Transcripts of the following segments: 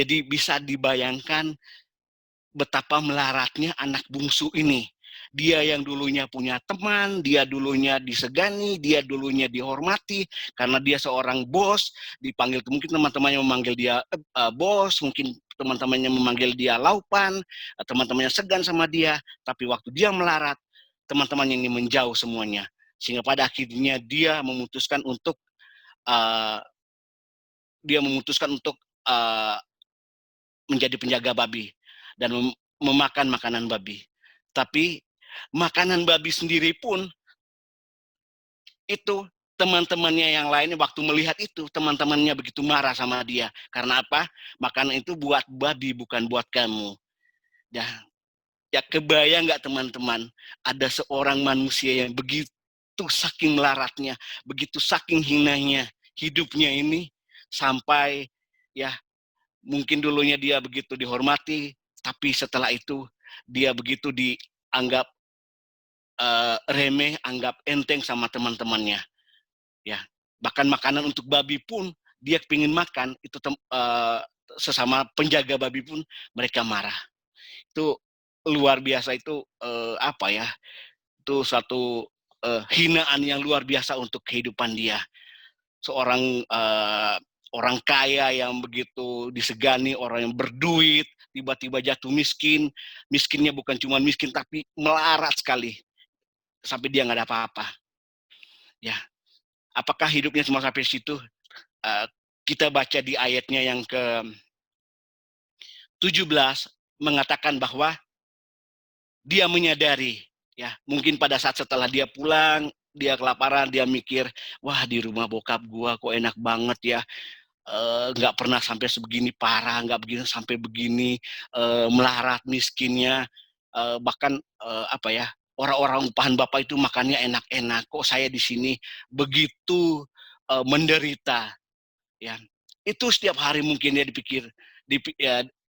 Jadi bisa dibayangkan betapa melaratnya anak bungsu ini. Dia yang dulunya punya teman, dia dulunya disegani, dia dulunya dihormati karena dia seorang bos, dipanggil mungkin teman-temannya memanggil dia bos, mungkin teman-temannya memanggil dia laupan, teman-temannya segan sama dia, tapi waktu dia melarat, teman-temannya ini menjauh semuanya. Sehingga pada akhirnya dia memutuskan untuk uh, uh, menjadi penjaga babi dan memakan makanan babi. Tapi makanan babi sendiri pun itu teman-temannya yang lainnya waktu melihat itu, teman-temannya begitu marah sama dia. Karena apa? Makanan itu buat babi, bukan buat kamu. Ya, ya kebayang nggak teman-teman, ada seorang manusia yang begitu saking melaratnya, begitu saking hinanya hidupnya ini, sampai ya mungkin dulunya dia begitu dihormati, tapi setelah itu dia begitu dianggap remeh, anggap enteng sama teman-temannya. Ya, bahkan makanan untuk babi pun dia pingin makan, itu sesama penjaga babi pun mereka marah. Itu luar biasa, itu apa ya? Itu satu hinaan yang luar biasa untuk kehidupan dia. Seorang orang kaya yang begitu disegani, orang yang berduit, tiba-tiba jatuh miskin. Miskinnya bukan cuma miskin, tapi melarat sekali. Sampai dia nggak ada apa-apa. Ya, apakah hidupnya cuma sampai situ? Uh, kita baca di ayatnya yang ke-17 mengatakan bahwa dia menyadari, ya mungkin pada saat setelah dia pulang, dia kelaparan, dia mikir, wah di rumah bokap gua kok enak banget ya, nggak pernah sampai sebegini parah, nggak begini sampai begini melarat miskinnya, bahkan apa ya, orang-orang upahan bapak itu makannya enak-enak, kok saya di sini begitu menderita, ya itu setiap hari mungkin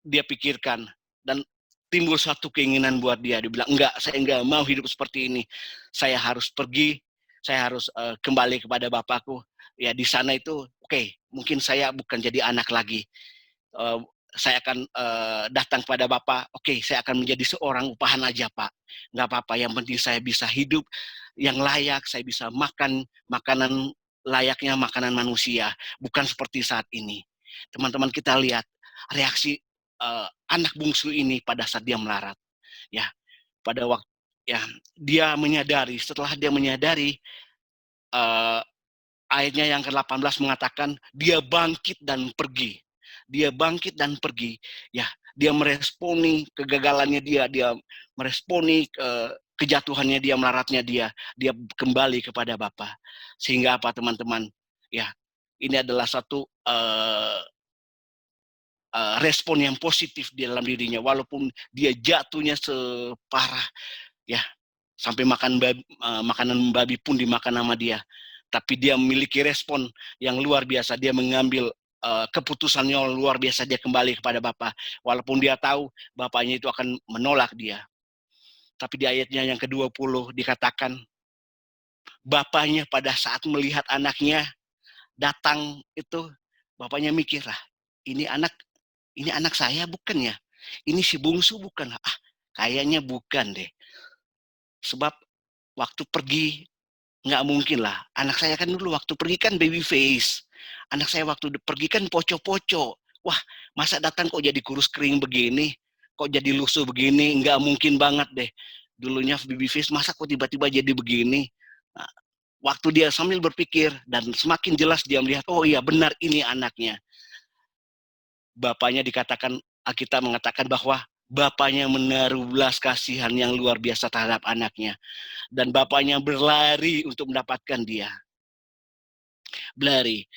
dia pikirkan, dan timbul satu keinginan buat dia bilang enggak, saya enggak mau hidup seperti ini, saya harus pergi, saya harus kembali kepada bapakku, ya di sana itu oke, mungkin saya bukan jadi anak lagi, uh, saya akan datang kepada bapak, oke, saya akan menjadi seorang upahan aja pak, nggak apa-apa, yang penting saya bisa hidup yang layak, saya bisa makan makanan layaknya makanan manusia, bukan seperti saat ini. Teman-teman, kita lihat reaksi anak bungsu ini pada saat dia melarat, ya pada waktu ya dia menyadari, setelah dia menyadari, uh, ayatnya yang ke-18 mengatakan dia bangkit dan pergi. Dia bangkit dan pergi. Ya, dia meresponi kegagalannya dia meresponi kejatuhannya dia, melaratnya dia kembali kepada Bapa. Sehingga apa teman-teman? Ya, ini adalah satu respon yang positif di dalam dirinya, walaupun dia jatuhnya separah ya, sampai makanan babi pun dimakan sama dia, tapi dia memiliki respon yang luar biasa, dia mengambil keputusannya luar biasa, dia kembali kepada Bapa, walaupun dia tahu bapaknya itu akan menolak dia. Tapi di ayatnya yang ke-20 dikatakan, bapaknya pada saat melihat anaknya datang itu, bapaknya mikir lah, ini anak saya bukan ya, ini si bungsu bukan, kayaknya bukan deh, sebab waktu pergi nggak mungkin lah. Anak saya kan dulu waktu pergi kan baby face. Anak saya waktu pergi kan poco-poco. Wah, masa datang kok jadi kurus kering begini? Kok jadi lusuh begini? Nggak mungkin banget deh. Dulunya baby face, masa kok tiba-tiba jadi begini? Nah, waktu dia sambil berpikir, dan semakin jelas dia melihat, oh iya benar ini anaknya. Bapaknya dikatakan, kita mengatakan bahwa bapaknya menaruh belas kasihan yang luar biasa terhadap anaknya. Dan bapaknya berlari untuk mendapatkan dia. Berlari.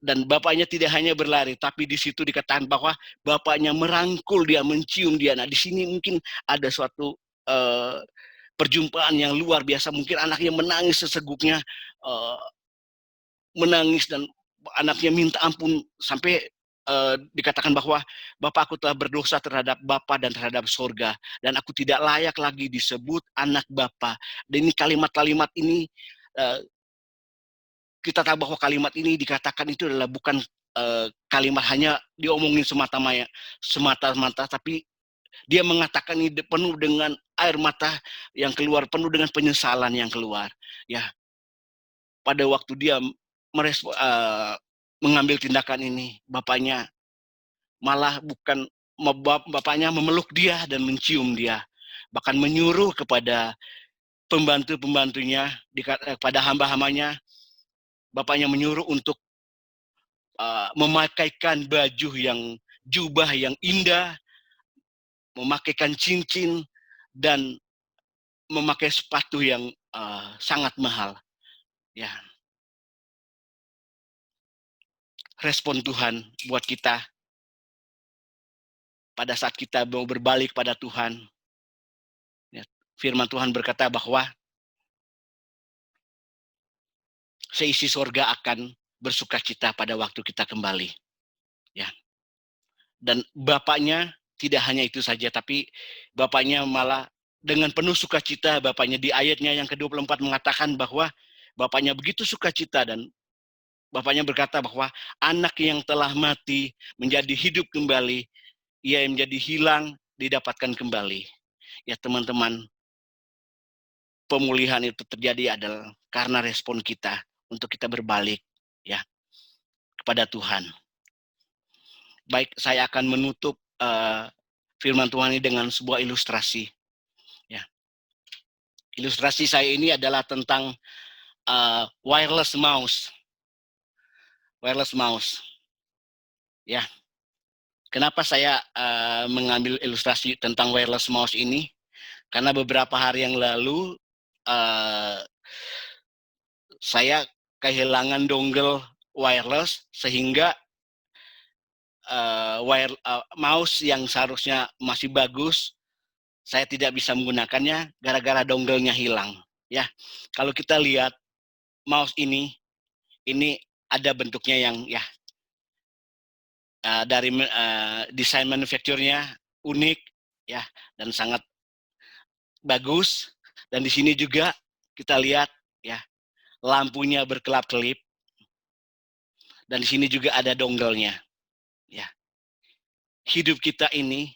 Dan bapaknya tidak hanya berlari, tapi di situ dikatakan bahwa bapaknya merangkul dia, mencium dia. Nah, di sini mungkin ada suatu perjumpaan yang luar biasa. Mungkin anaknya menangis seseguknya, menangis, dan anaknya minta ampun sampai dikatakan bahwa bapakku telah berdosa terhadap Bapa dan terhadap sorga, dan aku tidak layak lagi disebut anak Bapa. Dan ini kalimat-kalimat ini, kita tahu bahwa kalimat ini dikatakan itu adalah bukan kalimat hanya diomongin semata-mata, tapi dia mengatakan ini penuh dengan air mata yang keluar, penuh dengan penyesalan yang keluar. Ya, pada waktu dia mengambil tindakan ini, bapaknya malah bukan bapaknya memeluk dia dan mencium dia, bahkan menyuruh kepada pembantu-pembantunya, kepada hamba-hambanya, bapaknya menyuruh untuk memakaikan baju yang jubah yang indah, memakaikan cincin, dan memakai sepatu yang sangat mahal. Ya, respon Tuhan buat kita pada saat kita mau berbalik pada Tuhan. Ya, firman Tuhan berkata bahwa seisi sorga akan bersukacita pada waktu kita kembali. Ya, dan bapaknya tidak hanya itu saja, tapi bapaknya malah dengan penuh sukacita. Bapaknya di ayatnya yang ke-24 mengatakan bahwa bapaknya begitu sukacita, dan bapaknya berkata bahwa anak yang telah mati menjadi hidup kembali, ia yang menjadi hilang didapatkan kembali. Ya teman-teman, pemulihan itu terjadi adalah karena respon kita untuk kita berbalik ya kepada Tuhan. Baik, saya akan menutup firman Tuhan ini dengan sebuah ilustrasi. Ya, ilustrasi saya ini adalah tentang wireless mouse. Wireless mouse. Ya, kenapa saya mengambil ilustrasi tentang wireless mouse ini? Karena beberapa hari yang lalu saya kehilangan dongle wireless, sehingga mouse yang seharusnya masih bagus, saya tidak bisa menggunakannya gara-gara dongle-nya hilang. Ya, kalau kita lihat mouse ini ada bentuknya yang ya dari desain manufakturnya unik ya, dan sangat bagus. Dan di sini juga kita lihat ya, lampunya berkelap-kelip, dan di sini juga ada dongle-nya. Ya, hidup kita ini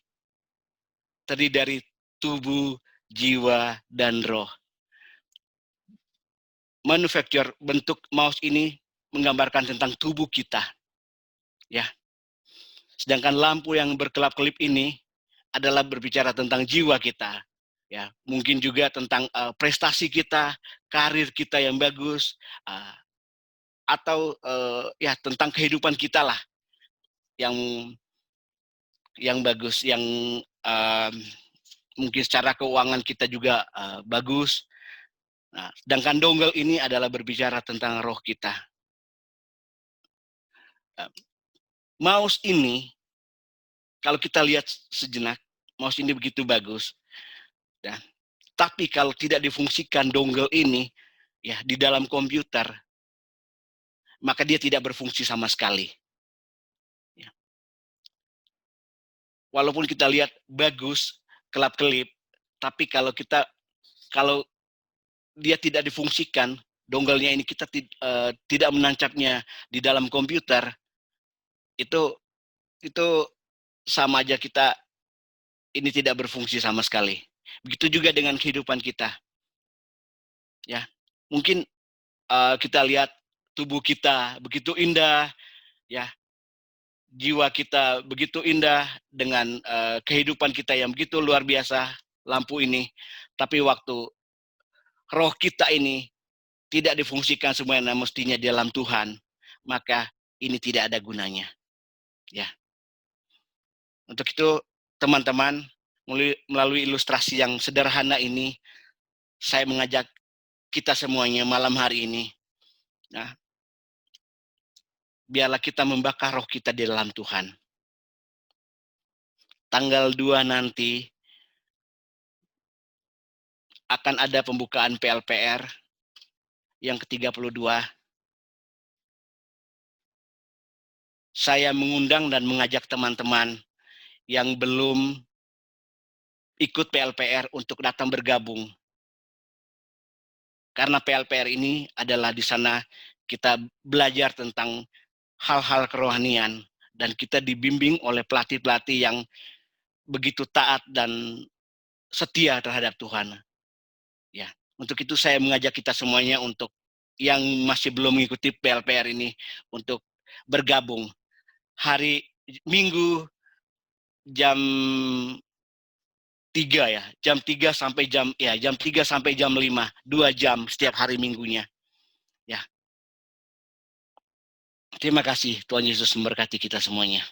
terdiri dari tubuh, jiwa, dan roh. Manufaktur bentuk mouse ini menggambarkan tentang tubuh kita. Ya. Sedangkan lampu yang berkelap-kelip ini adalah berbicara tentang jiwa kita. Ya, mungkin juga tentang prestasi kita, karir kita yang bagus, atau ya tentang kehidupan kita lah yang bagus, yang mungkin secara keuangan kita juga bagus. Nah, sedangkan dongle ini adalah berbicara tentang roh kita. Mouse ini, kalau kita lihat sejenak, mouse ini begitu bagus. Ya. Tapi kalau tidak difungsikan dongle ini ya di dalam komputer, maka dia tidak berfungsi sama sekali. Ya. Walaupun kita lihat bagus, kelap-kelip, tapi kalau dia tidak difungsikan, dongle-nya ini kita tidak menancapnya di dalam komputer, itu sama aja kita ini tidak berfungsi sama sekali. Begitu juga dengan kehidupan kita. Ya, mungkin kita lihat tubuh kita begitu indah, ya, jiwa kita begitu indah dengan kehidupan kita yang begitu luar biasa, lampu ini. Tapi waktu roh kita ini tidak difungsikan semuanya mestinya di dalam Tuhan, maka ini tidak ada gunanya. Ya. Untuk itu teman-teman, melalui ilustrasi yang sederhana ini, saya mengajak kita semuanya malam hari ini, nah, biarlah kita membakar roh kita di dalam Tuhan. Tanggal 2 nanti akan ada pembukaan PLPR yang ke-32. Saya mengundang dan mengajak teman-teman yang belum ikut PLPR untuk datang bergabung. Karena PLPR ini adalah di sana kita belajar tentang hal-hal kerohanian, dan kita dibimbing oleh pelatih-pelatih yang begitu taat dan setia terhadap Tuhan. Ya, untuk itu saya mengajak kita semuanya untuk yang masih belum mengikuti PLPR ini untuk bergabung hari Minggu jam 3 ya, jam 3 sampai jam 5, 2 jam setiap hari Minggunya. Ya. Terima kasih, Tuhan Yesus memberkati kita semuanya.